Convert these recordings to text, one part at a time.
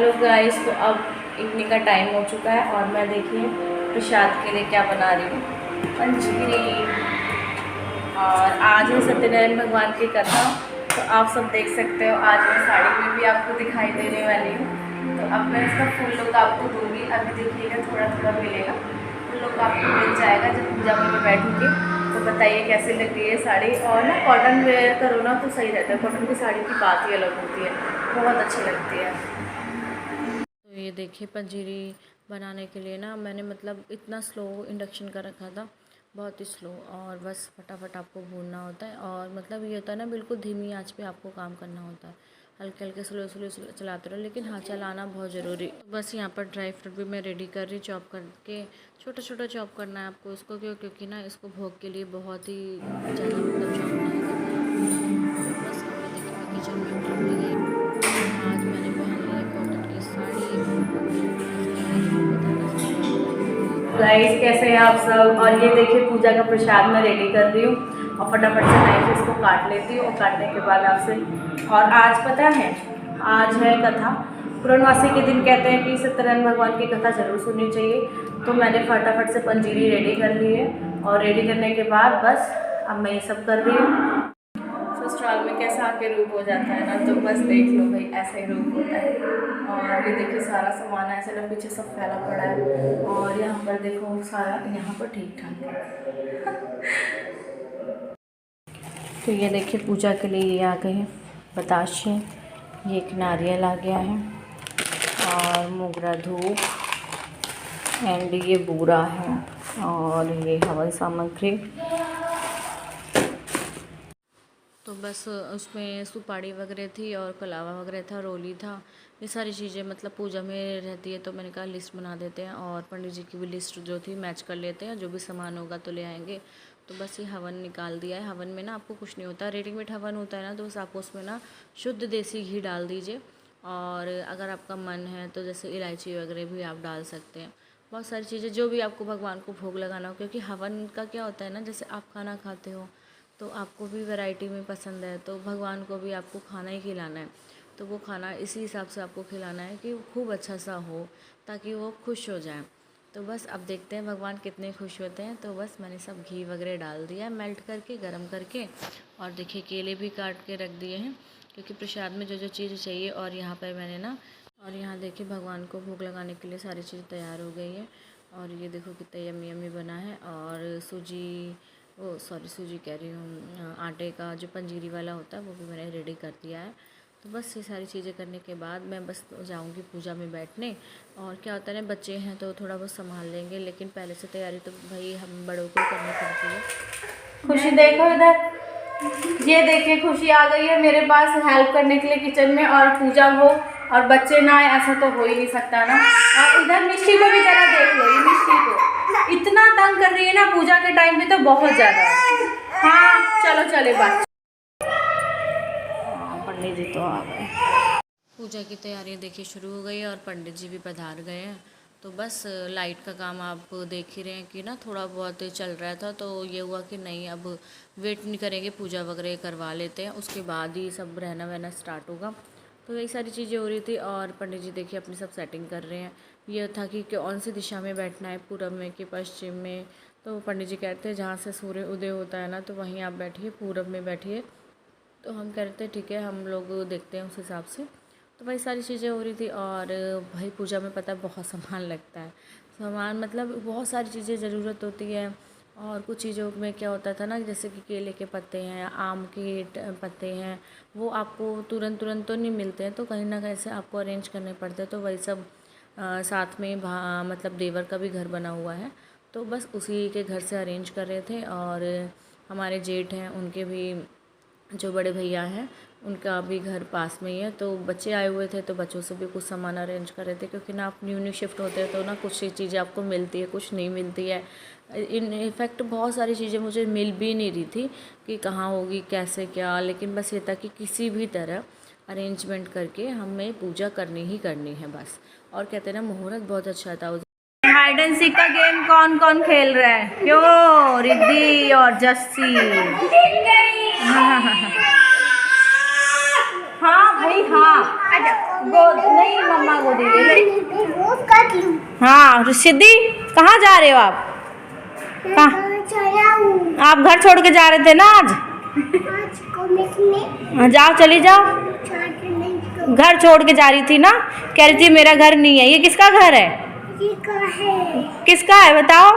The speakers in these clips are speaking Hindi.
हेलो गाइस, तो अब इवनिंग का टाइम हो चुका है और मैं देखिए प्रसाद के लिए क्या बना रही हूँ, पंजीरी। और आज है सत्यनारायण भगवान की कथा, तो आप सब देख सकते हो। आज मैं साड़ी में भी आपको दिखाई देने वाली हूँ, तो अब मैं इसका फुल लुक आपको दूँगी। अभी देखिएगा थोड़ा थोड़ा मिलेगा, फुल लुक आपको मिल जाएगा जब पूजा में मैं बैठूँगी। तो बताइए कैसी लग रही है साड़ी। और ना कॉटन वेयर करो ना तो सही रहता है, कॉटन की साड़ी की बात ही अलग होती है, बहुत अच्छी लगती है। तो ये देखिए पंजीरी बनाने के लिए ना मैंने मतलब इतना स्लो इंडक्शन का रखा था, बहुत ही स्लो। और बस फटाफट आपको भूनना होता है, और मतलब ये होता है ना बिल्कुल धीमी आंच पे आपको काम करना होता है, हल्के हल्के स्लो स्लो चलाते रहो, लेकिन हाँ चलाना बहुत ज़रूरी। बस यहाँ पर ड्राई फ्रूट भी मैं रेडी कर रही, चॉप करके छोटा छोटा चॉप करना है आपको इसको, क्योंकि ना इसको भोग के लिए बहुत ही ज़्यादा मतलब चॉप नहीं करना है। बस अब देखिए मैं किचन में उतरूँगी गई। आज मैंने पहन ली है कॉटन की साड़ी, कैसी लग रही है ज़रूर बताना, सलवार कमीज। गाइस कैसे हैं आप सब। और ये देखिए पूजा का प्रसाद मैं रेडी कर रही हूँ, और फटाफट से नाइफ से इसको काट लेती हूँ, और काटने के बाद आपसे। और आज पता है, आज है कथा, पूर्णमासी के दिन कहते हैं कि सत्यनारायण भगवान की कथा ज़रूर सुननी चाहिए। तो मैंने फटाफट से पंजीरी रेडी कर ली है, और रेडी करने के बाद बस अब मैं ये सब कर रही हूँ। ससुराल में कैसा आके रूप हो जाता है ना, तो बस देख लो भाई, ऐसा ही रूप होता है। और ये देखिए सारा सामान ऐसे ना पीछे सब फैला पड़ा है, और यहाँ पर देखो सारा यहाँ पर ठीक ठाक है। तो ये देखिए पूजा के लिए ये आ गए हैं बताशे, ये एक नारियल आ गया है, और मोगरा धूप, एंड ये बूरा है, और ये हवन सामग्री। तो बस उसमें सुपारी वगैरह थी, और कलावा वगैरह था, रोली था, ये सारी चीज़ें मतलब पूजा में रहती है। तो मैंने कहा लिस्ट बना देते हैं, और पंडित जी की भी लिस्ट जो थी मैच कर लेते हैं, जो भी सामान होगा तो ले आएंगे। तो बस ये हवन निकाल दिया है। हवन में ना आपको कुछ नहीं होता, रेडीमेड हवन होता है ना, तो बस आप उसमें ना शुद्ध देसी घी डाल दीजिए। और अगर आपका मन है तो जैसे इलायची वगैरह भी आप डाल सकते हैं, बहुत सारी चीज़ें जो भी आपको भगवान को भोग लगाना हो। क्योंकि हवन का क्या होता है ना, जैसे आप खाना खाते हो तो आपको भी वैरायटी में पसंद है, तो भगवान को भी आपको खाना ही खिलाना है। तो वो खाना इसी हिसाब से आपको खिलाना है कि खूब अच्छा सा हो, ताकि वो खुश हो जाए। तो बस अब देखते हैं भगवान कितने खुश होते हैं। तो बस मैंने सब घी वगैरह डाल दिया मेल्ट करके, गरम करके। और देखिए केले भी काट के रख दिए हैं, क्योंकि प्रसाद में जो जो चीज़ चाहिए। और यहाँ पर मैंने ना, और यहाँ देखिए भगवान को भोग लगाने के लिए सारी चीज़ तैयार हो गई है। और ये देखो कितना यम्मी यम्मी बना है। और सूजी कह रही हूँ, आटे का जो पंजीरी वाला होता है वो भी मैंने रेडी कर दिया है। तो बस ये सारी चीज़ें करने के बाद मैं बस जाऊँगी पूजा में बैठने। और क्या होता है ना, बच्चे हैं तो थोड़ा बहुत संभाल लेंगे, लेकिन पहले से तैयारी तो भाई हम बड़ों को करनी पड़ती है। खुशी देखो इधर, ये देखिए खुशी आ गई है मेरे पास हेल्प करने के लिए किचन में। और पूजा हो और बच्चे ना आए, ऐसा तो हो ही नहीं सकता ना। और इधर मिष्टी को भी जरा देख लो, ये मिष्टी को इतना तंग कर रही है ना पूजा के टाइम पे, तो बहुत ज़्यादा। हाँ चलो चले बात। पंडित जी तो आ गए, पूजा की तैयारी देखिए शुरू हो गई है, और पंडित जी भी पधार गए हैं। तो बस लाइट का काम आप देख ही रहे हैं कि ना थोड़ा बहुत चल रहा था, तो ये हुआ कि नहीं अब वेट नहीं करेंगे, पूजा वगैरह करवा लेते हैं, उसके बाद ही सब रहना वहना स्टार्ट होगा। तो यही सारी चीज़ें हो रही थी, और पंडित जी देखिए अपनी सब सेटिंग कर रहे हैं। ये था कि कौन सी दिशा में बैठना है, पूरब में कि पश्चिम में। तो पंडित जी कहते हैं जहाँ से सूर्य उदय होता है ना, तो वहीं आप बैठिए, पूरब में बैठिए। तो हम कह रहे थे ठीक है, हम लोग देखते हैं उस हिसाब से। तो वही सारी चीज़ें हो रही थी। और भाई पूजा में पता है बहुत सामान लगता है, सामान मतलब बहुत सारी चीज़ें ज़रूरत होती है। और कुछ चीज़ों में क्या होता था ना, जैसे कि केले के पत्ते हैं, आम के पत्ते हैं, वो आपको तुरंत तुरंत तो नहीं मिलते हैं, तो कहीं ना कहीं से आपको अरेंज करने पड़ते हैं। तो वही सब साथ में मतलब देवर का भी घर बना हुआ है, तो बस उसी के घर से अरेंज कर रहे थे। और हमारे जेठ हैं, उनके भी जो बड़े भैया हैं उनका भी घर पास में ही है, तो बच्चे आए हुए थे, तो बच्चों से भी कुछ सामान अरेंज कर रहे थे। क्योंकि ना आप न्यू शिफ्ट होते हैं तो ना कुछ चीज़ें आपको मिलती है, कुछ नहीं मिलती है। इनफैक्ट बहुत सारी चीज़ें मुझे मिल भी नहीं रही थी कि कहाँ होगी कैसे क्या, लेकिन बस ये था कि किसी भी तरह अरेंजमेंट करके हमें पूजा करनी ही करनी है बस। और कहते हैं ना मुहूर्त बहुत अच्छा था। हाइड एंड सीक का गेम कौन कौन खेल रहा है? क्यों रिद्धि और जस्सी? हाँ भाई हाँ, गोद नहीं, मम्मा गोदी काट लूं। हाँ सिद्धि, कहाँ जा रहे हो आप? कहाँ? आप घर छोड़ के जा रहे थे ना आज? आज को मिलने जाओ, चली जाओ। नहीं घर छोड़ के जा रही थी ना, कह रही थी मेरा घर नहीं है। ये किसका घर है? है, किसका है बताओ?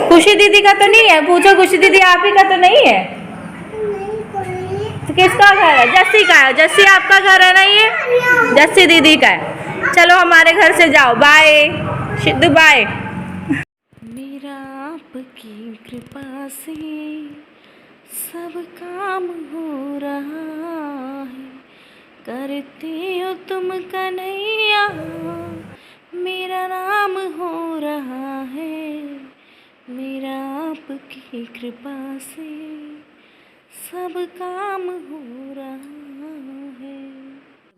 खुशी दीदी का तो नहीं है? पूछो, खुशी दीदी आप ही का तो नहीं है? तो किसका घर है? जस्सी का है। जस्सी आपका घर है ना? ये जस्सी दीदी का है। चलो हमारे घर से जाओ। Bye Sidhu, bye. मेरा आपकी कृपा से सब काम हो रहा है, करते हो तुम कन्हैया, मेरा नाम हो रहा है, मेरा आपकी कृपा से सब काम हो रहा है।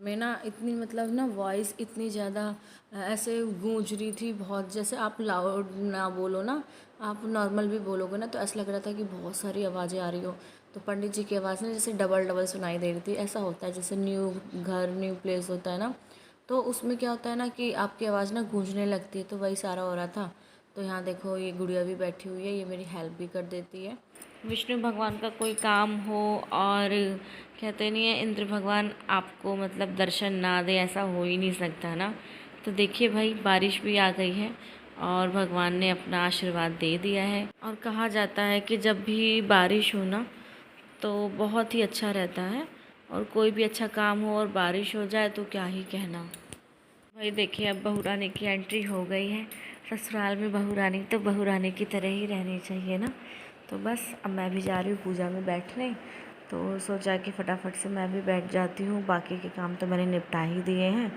मैं ना इतनी मतलब ना वॉइस इतनी ज़्यादा ऐसे गूंज रही थी बहुत, जैसे आप लाउड ना बोलो ना, आप नॉर्मल भी बोलोगे ना तो ऐसा लग रहा था कि बहुत सारी आवाज़ें आ रही हो। तो पंडित जी की आवाज़ ना जैसे डबल डबल सुनाई दे रही थी। ऐसा होता है जैसे न्यू घर न्यू प्लेस होता है ना, तो उसमें क्या होता है ना कि आपकी आवाज़ ना गूंजने लगती है। तो वही सारा हो रहा था। तो यहाँ देखो ये गुड़िया भी बैठी हुई है, ये मेरी हेल्प भी कर देती है। विष्णु भगवान का कोई काम हो और कहते नहीं है इंद्र भगवान आपको मतलब दर्शन ना दे, ऐसा हो ही नहीं सकता ना। तो देखिए भाई बारिश भी आ गई है और भगवान ने अपना आशीर्वाद दे दिया है। और कहा जाता है कि जब भी बारिश हो ना तो बहुत ही अच्छा रहता है, और कोई भी अच्छा काम हो और बारिश हो जाए तो क्या ही कहना। भाई देखिए अब बहू रानी की एंट्री हो गई है। ससुराल में बहू रानी तो बहू रानी की तरह ही रहनी चाहिए ना। तो बस अब मैं भी जा रही हूँ पूजा में बैठने, तो सोचा कि फटाफट से मैं भी बैठ जाती हूँ। बाकी के काम तो मैंने निपटा ही दिए हैं,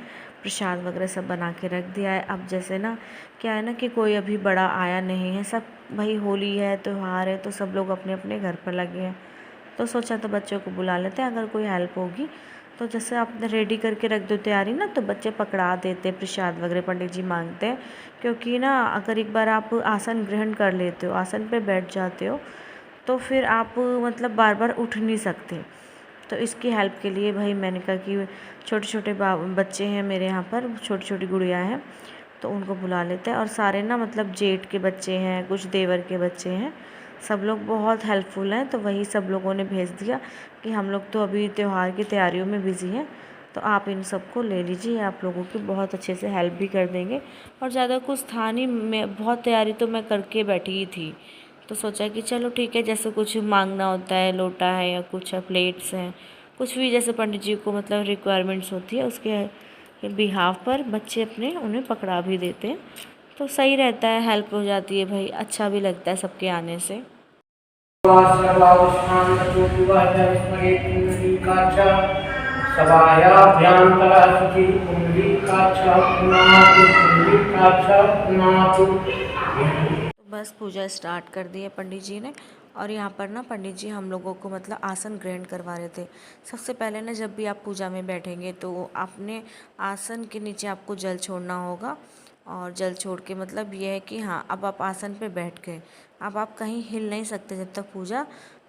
प्रसाद वगैरह सब बना के रख दिया है। अब जैसे ना क्या है ना कि कोई अभी बड़ा आया नहीं है, सब भाई होली है त्यौहार है तो सब लोग अपने अपने घर पर लगे हैं। तो सोचा तो बच्चों को बुला लेते हैं, अगर कोई हेल्प होगी तो जैसे आप रेडी करके रख दो तैयारी ना, तो बच्चे पकड़ा देते प्रसाद वगैरह पंडित जी मांगते हैं। क्योंकि ना अगर एक बार आप आसन ग्रहण कर लेते हो, आसन पे बैठ जाते हो, तो फिर आप मतलब बार बार उठ नहीं सकते। तो इसकी हेल्प के लिए भाई मैंने कहा कि छोटे छोटे बच्चे हैं मेरे यहाँ पर, छोटी छोटी गुड़िया हैं, तो उनको बुला लेते हैं। और सारे ना मतलब जेठ के बच्चे हैं, कुछ देवर के बच्चे हैं, सब लोग बहुत हेल्पफुल हैं। तो वही सब लोगों ने भेज दिया कि हम लोग तो अभी त्यौहार की तैयारियों में बिज़ी हैं, तो आप इन सबको ले लीजिए, आप लोगों की बहुत अच्छे से हेल्प भी कर देंगे। और ज़्यादा कुछ था नहीं, मैं बहुत तैयारी तो मैं करके बैठी ही थी। तो सोचा कि चलो ठीक है, जैसे कुछ मांगना होता है, लोटा है या कुछ प्लेट्स हैं, कुछ भी जैसे पंडित जी को मतलब रिक्वायरमेंट्स होती है उसके बिहाफ पर बच्चे अपने उन्हें पकड़ा भी देते हैं। तो सही रहता है, हेल्प हो जाती है भाई, अच्छा भी लगता है सबके आने से। बस पूजा स्टार्ट कर दी है पंडित जी ने। और यहाँ पर ना पंडित जी हम लोगों को मतलब आसन ग्रहण करवा रहे थे। सबसे पहले ना जब भी आप पूजा में बैठेंगे तो आपने आसन के नीचे आपको जल छोड़ना होगा। और जल छोड़ के मतलब ये है कि हाँ अब आप आसन पे बैठ गए, अब आप कहीं हिल नहीं सकते जब तक पूजा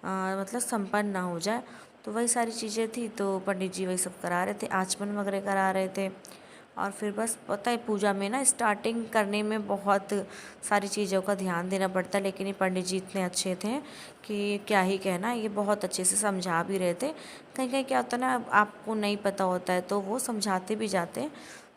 मतलब संपन्न ना हो जाए। तो वही सारी चीज़ें थी, तो पंडित जी वही सब करा रहे थे, आचमन वगैरह करा रहे थे। और फिर बस पता है पूजा में ना स्टार्टिंग करने में बहुत सारी चीज़ों का ध्यान देना पड़ता है, लेकिन ये पंडित जी इतने अच्छे थे कि क्या ही कहना, ये बहुत अच्छे से समझा भी रहे थे। कहीं कहीं क्या होता है ना आपको नहीं पता होता है तो वो समझाते भी जाते हैं।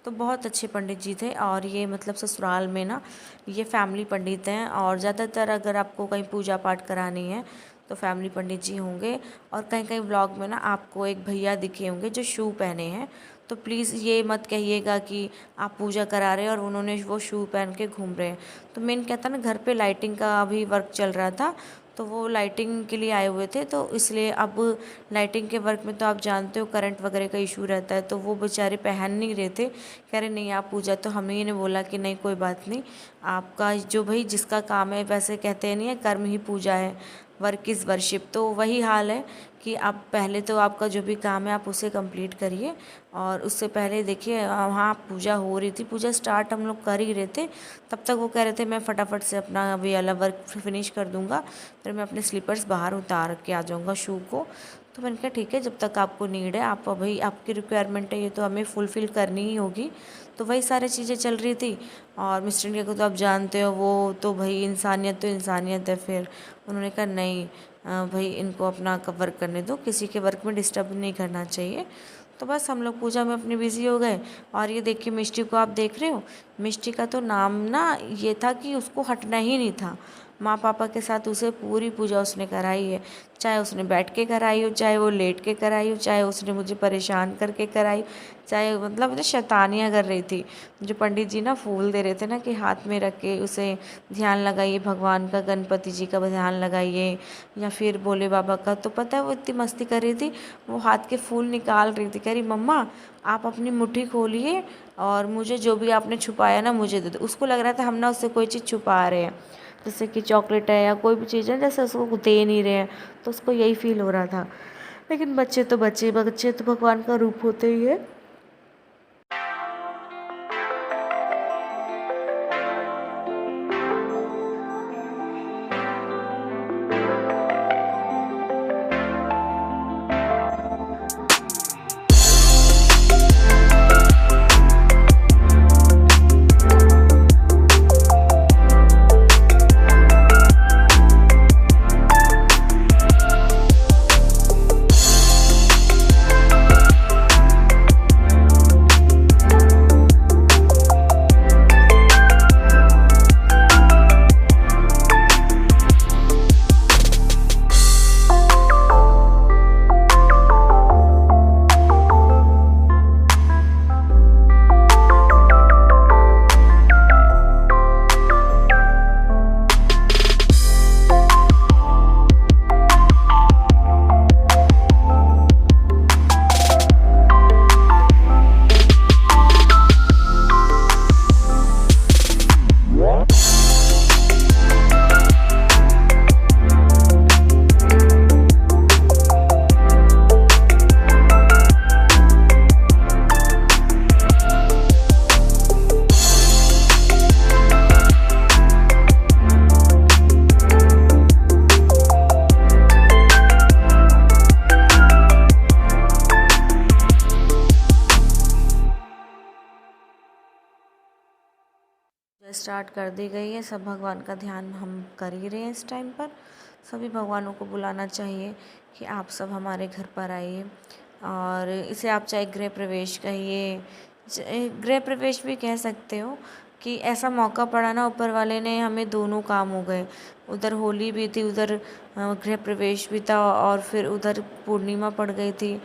तो बहुत अच्छे पंडित जी थे। और ये मतलब ससुराल में ना ये फैमिली पंडित हैं, और ज़्यादातर अगर आपको कहीं पूजा पाठ करानी है तो फैमिली पंडित जी होंगे। और कहीं कहीं व्लॉग में ना आपको एक भैया दिखे होंगे जो शू पहने हैं, तो प्लीज़ ये मत कहिएगा कि आप पूजा करा रहे हैं और उन्होंने वो शू पहन के घूम रहे हैं। तो मेन क्या था ना, घर पे लाइटिंग का अभी वर्क चल रहा था, तो वो लाइटिंग के लिए आए हुए थे, तो इसलिए अब लाइटिंग के वर्क में तो आप जानते हो करंट वगैरह का इशू रहता है, तो वो बेचारे पहन नहीं रहे थे, कह रहे नहीं आप पूजा। तो हमें ने बोला कि नहीं कोई बात नहीं, आपका जो भाई जिसका काम है, वैसे कहते हैं नहीं है कर्म ही पूजा है, वर्क इज़ वर्शिप, तो वही हाल है कि आप पहले तो आपका जो भी काम है आप उसे कंप्लीट करिए। और उससे पहले देखिए वहाँ पूजा हो रही थी, पूजा स्टार्ट हम लोग कर ही रहे थे, तब तक वो कह रहे थे मैं फटाफट से अपना अभी वाला वर्क फिनिश कर दूँगा, फिर मैं अपने स्लीपर्स बाहर उतार के आ जाऊँगा, शू को। तो मैंने कहा ठीक है, जब तक आपको नीड है, आप अभी आपकी रिक्वायरमेंट है ये तो हमें फुलफ़िल करनी ही होगी। तो वही सारी चीज़ें चल रही थी। और मिस्टर इंडिया को तो आप जानते हो, वो तो भाई इंसानियत तो इंसानियत है। फिर उन्होंने कहा नहीं भाई इनको अपना वर्क करने दो, किसी के वर्क में डिस्टर्ब नहीं करना चाहिए। तो बस हम लोग पूजा में अपनी बिज़ी हो गए। और ये देखिए मिष्टी को आप देख रहे हो, मिष्टी का तो नाम ना ये था कि उसको हटना ही नहीं था। माँ पापा के साथ उसे पूरी पूजा उसने कराई है, चाहे उसने बैठ के कराई हो, चाहे वो लेट के कराई हो, चाहे उसने मुझे परेशान करके कराई, चाहे मतलब जो शैतानियाँ कर रही थी। जो पंडित जी ना फूल दे रहे थे ना कि हाथ में रख के उसे ध्यान लगाइए भगवान का, गणपति जी का ध्यान लगाइए या फिर भोले बाबा का, तो पता है वो इतनी मस्ती कर रही थी, वो हाथ के फूल निकाल रही थी, कह रही मम्मा आप अपनी मुट्ठी खोलिए और मुझे जो भी आपने छुपाया ना मुझे दे दो। उसको लग रहा था हम ना उससे कोई चीज़ छुपा रहे हैं, जैसे कि चॉकलेट है या कोई भी चीज़ है, जैसे उसको दे नहीं रहे हैं, तो उसको यही फील हो रहा था। लेकिन बच्चे तो बच्चे बच्चे तो भगवान का रूप होते ही है। स्टार्ट कर दी गई है, सब भगवान का ध्यान हम कर ही रहे हैं इस टाइम पर। सभी भगवानों को बुलाना चाहिए कि आप सब हमारे घर पर आइए। और इसे आप चाहे गृह प्रवेश कहिए, गृह प्रवेश भी कह सकते हो, कि ऐसा मौका पड़ा ना ऊपर वाले ने, हमें दोनों काम हो गए। उधर होली भी थी, उधर गृह प्रवेश भी था, और फिर उधर पूर्णिमा पड़ गई थी।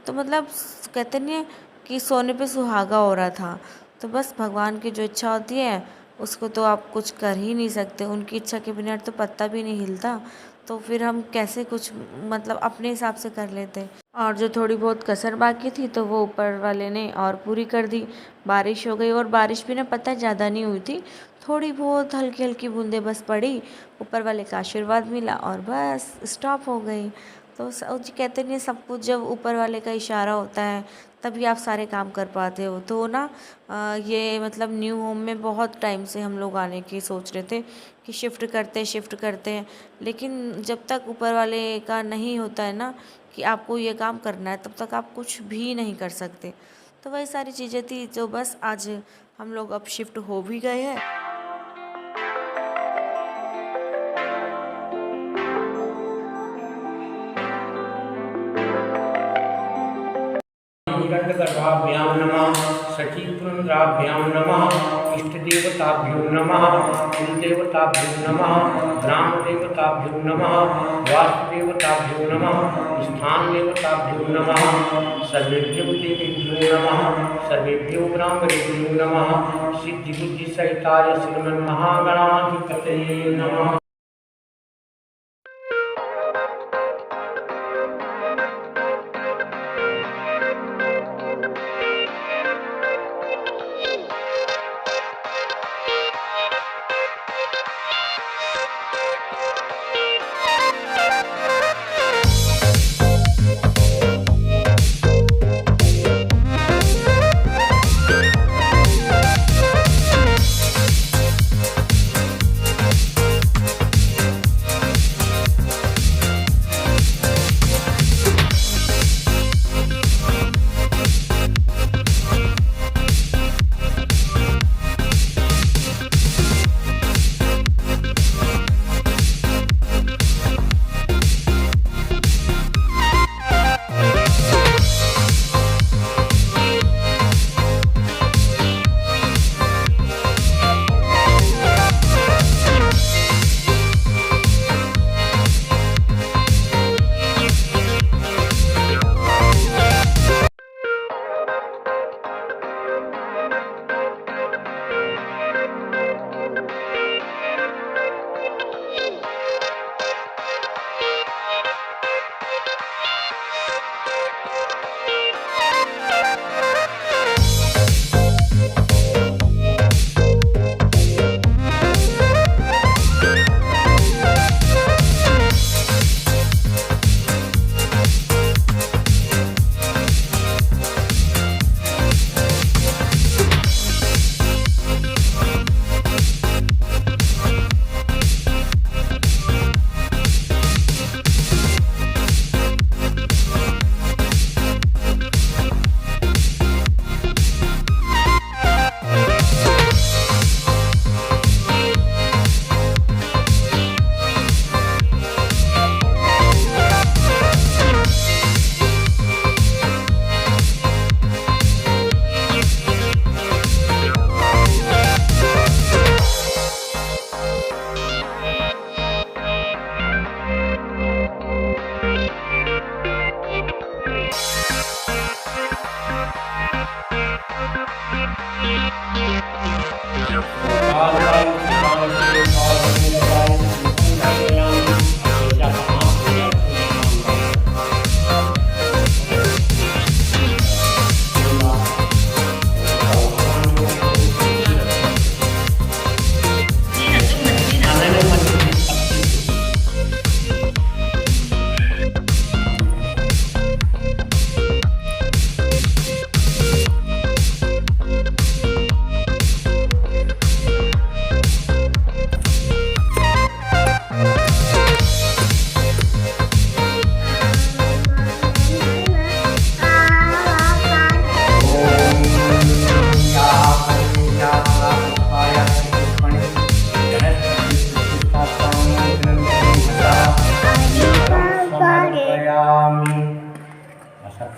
तो मतलब कहते नहीं है कि सोने पे सुहागा हो रहा था। तो बस भगवान की जो इच्छा होती है उसको तो आप कुछ कर ही नहीं सकते, उनकी इच्छा के बिना तो पत्ता भी नहीं हिलता। तो फिर हम कैसे कुछ मतलब अपने हिसाब से कर लेते। और जो थोड़ी बहुत कसर बाकी थी तो वो ऊपर वाले ने और पूरी कर दी। बारिश हो गई, और बारिश भी ना पता ज़्यादा नहीं हुई थी, थोड़ी बहुत हल्की हल्की बूंदें बस पड़ी, ऊपर वाले का आशीर्वाद मिला और बस स्टॉप हो गई। तो कहते नहीं सब कुछ जब ऊपर वाले का इशारा होता है तभी आप सारे काम कर पाते हो। तो ना ये मतलब न्यू होम में बहुत टाइम से हम लोग आने की सोच रहे थे कि शिफ्ट करते हैं, लेकिन जब तक ऊपर वाले का नहीं होता है ना कि आपको ये काम करना है, तब तक आप कुछ भी नहीं कर सकते। तो वही सारी चीज़ें थी, जो बस आज हम लोग अब शिफ्ट हो भी गए हैं। हिरण्यगर्भाभ्यां नमः, सचीपुरन्द्राभ्यां नमः, इष्टदेवताभ्यो नमः, कुलदेवताभ्यो नमः, ग्रामदेवताभ्यो नमः, वास्तुदेवताभ्यो नमः, स्थानदेवताभ्यो नमः, सर्वेभ्यो देवेभ्यो नमः, सर्वेभ्यो ब्राह्मणेभ्यो नमः, सिद्धिबुद्धिसहिताय श्रीमन्महागणाधिपतये नमः।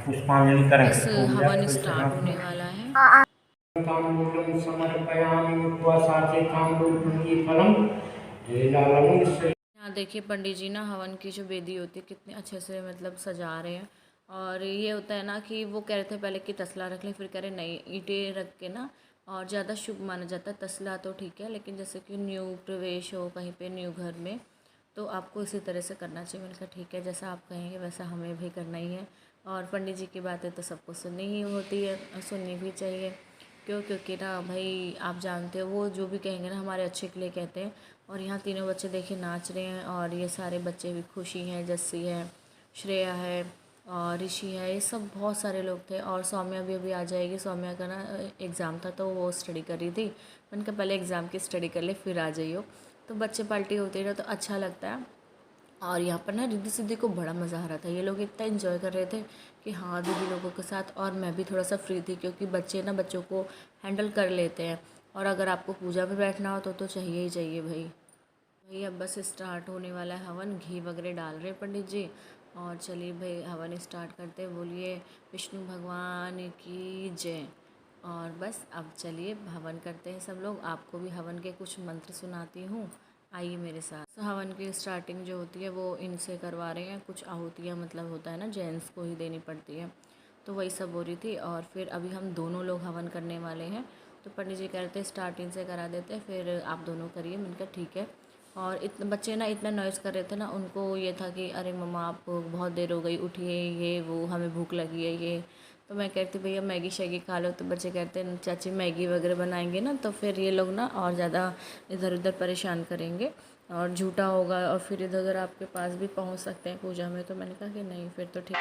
पुष्पांजलि करें। बस हवन स्टार्ट होने वाला है। ताम्बूलं समर्पयामि मुक्त्वा साचे ताम्बूलं फलम लीलालंग से। यहाँ देखिए पंडित जी ना हवन की जो वेदी होती है कितने अच्छे से मतलब सजा रहे हैं। और ये होता है ना कि वो कह रहे थे पहले कि तसला रख लें, फिर कह रहे नहीं ईंटें रख के ना और ज़्यादा शुभ माना जाता है। तसला तो ठीक है, लेकिन जैसे कि न्यू प्रवेश हो कहीं पे न्यू घर में तो आपको इसी तरह से करना चाहिए। मैंने कहा ठीक है, जैसा आप कहेंगे वैसा हमें भी करना ही है। और पंडित जी की बातें तो सबको सुननी ही होती है और सुननी भी चाहिए। क्योंकि ना भाई आप जानते हो वो जो भी कहेंगे ना हमारे अच्छे के लिए कहते हैं। और यहाँ तीनों बच्चे देखिए नाच रहे हैं और ये सारे बच्चे भी, खुशी हैं, जस्सी है, श्रेया है और ऋषि है, ये सब बहुत सारे लोग थे। और सौम्या भी अभी आ जाएगी। सौम्या का ना एग्ज़ाम था तो वो स्टडी कर रही थी। मैंने कहा पहले एग्ज़ाम की स्टडी कर ले फिर आ जाइयो। तो बच्चे पार्टी होती है तो अच्छा लगता है। और यहाँ पर ना रिद्धि सिद्धि को बड़ा मज़ा आ रहा था। ये लोग इतना इन्जॉय कर रहे थे कि हाँ दीदी लोगों के साथ। और मैं भी थोड़ा सा फ्री थी क्योंकि बच्चे ना बच्चों को हैंडल कर लेते हैं। और अगर आपको पूजा में बैठना हो तो चाहिए ही चाहिए भाई। अब बस स्टार्ट होने वाला है हवन। घी वगैरह डाल रहे हैं पंडित जी। और चलिए भाई हवन स्टार्ट करते हैं। बोलिए विष्णु भगवान की जय। और बस अब चलिए हवन करते हैं सब लोग। आपको भी हवन के कुछ मंत्र सुनाती हूँ, आइए मेरे साथ। तो हवन की स्टार्टिंग जो होती है वो इनसे करवा रहे हैं। कुछ आहुतियाँ मतलब होता है ना जेंट्स को ही देनी पड़ती है, तो वही सब हो रही थी। और फिर अभी हम दोनों लोग हवन करने वाले हैं। तो पंडित जी कह रहे थे स्टार्टिंग से करा देते हैं, फिर आप दोनों करिए। मैंने कहा ठीक है। और इतने बच्चे ना इतना नॉइज़ कर रहे थे ना, उनको ये था कि अरे मम्मा आप बहुत देर हो गई, उठिए, ये वो हमें भूख लगी है ये। तो मैं कहती भैया मैगी शैगी खा लो। तो बच्चे कहते हैं चाची मैगी वगैरह बनाएंगे ना तो फिर ये लोग ना और ज़्यादा इधर उधर परेशान करेंगे और झूठा होगा और फिर इधर उधर आपके पास भी पहुंच सकते हैं पूजा में। तो मैंने कहा कि नहीं फिर तो ठीक।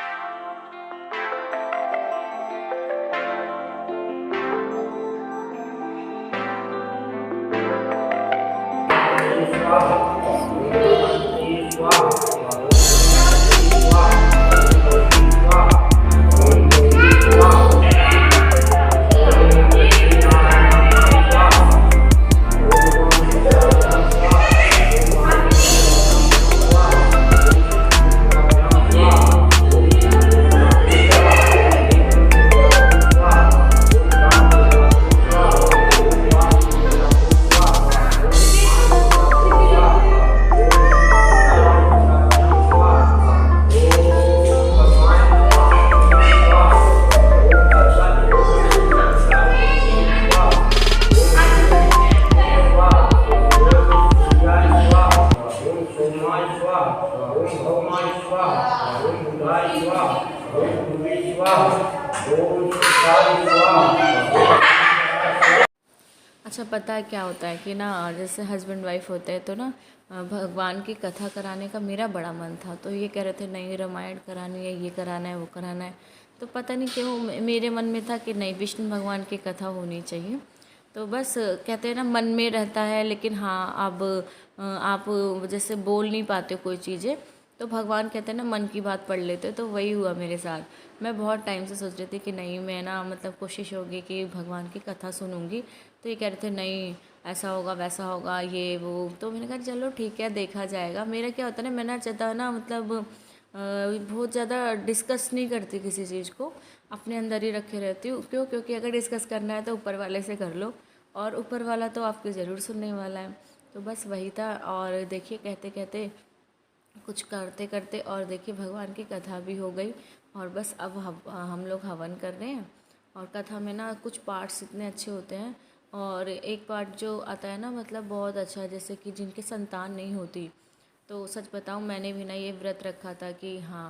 अच्छा पता है क्या होता है कि ना जैसे हस्बैंड वाइफ होते हैं तो ना भगवान की कथा कराने का मेरा बड़ा मन था। तो ये कह रहे थे नहीं रामायण करानी है, ये कराना है, वो कराना है। तो पता नहीं क्यों मेरे मन में था कि नहीं विष्णु भगवान की कथा होनी चाहिए। तो बस कहते हैं ना मन में रहता है, लेकिन हाँ अब आप जैसे बोल नहीं पाते हो कोई चीज़ें तो भगवान कहते हैं ना मन की बात पढ़ लेते। तो वही हुआ मेरे साथ। मैं बहुत टाइम से सोच रही थी कि नहीं मैं ना मतलब कोशिश होगी कि भगवान की कथा सुनूंगी। तो ये कह रहे थे नहीं ऐसा होगा वैसा होगा ये वो। तो मैंने कहा चलो ठीक है देखा जाएगा। मेरा क्या होता है ना मैं ना ज़्यादा ना मतलब बहुत ज़्यादा डिस्कस नहीं करती किसी चीज़ को, अपने अंदर ही रखे रहती हूँ। क्योंकि अगर डिस्कस करना है तो ऊपर वाले से कर लो और ऊपर वाला तो आपके ज़रूर सुनने वाला है। तो बस वही था। और देखिए कहते कहते कुछ करते करते और देखिए भगवान की कथा भी हो गई। और बस अब हम लोग हवन कर रहे हैं और कथा में ना कुछ पार्ट्स इतने अच्छे होते हैं, और एक पार्ट जो आता है ना मतलब बहुत अच्छा है, जैसे कि जिनके संतान नहीं होती। तो सच बताऊँ मैंने भी ना ये व्रत रखा था कि हाँ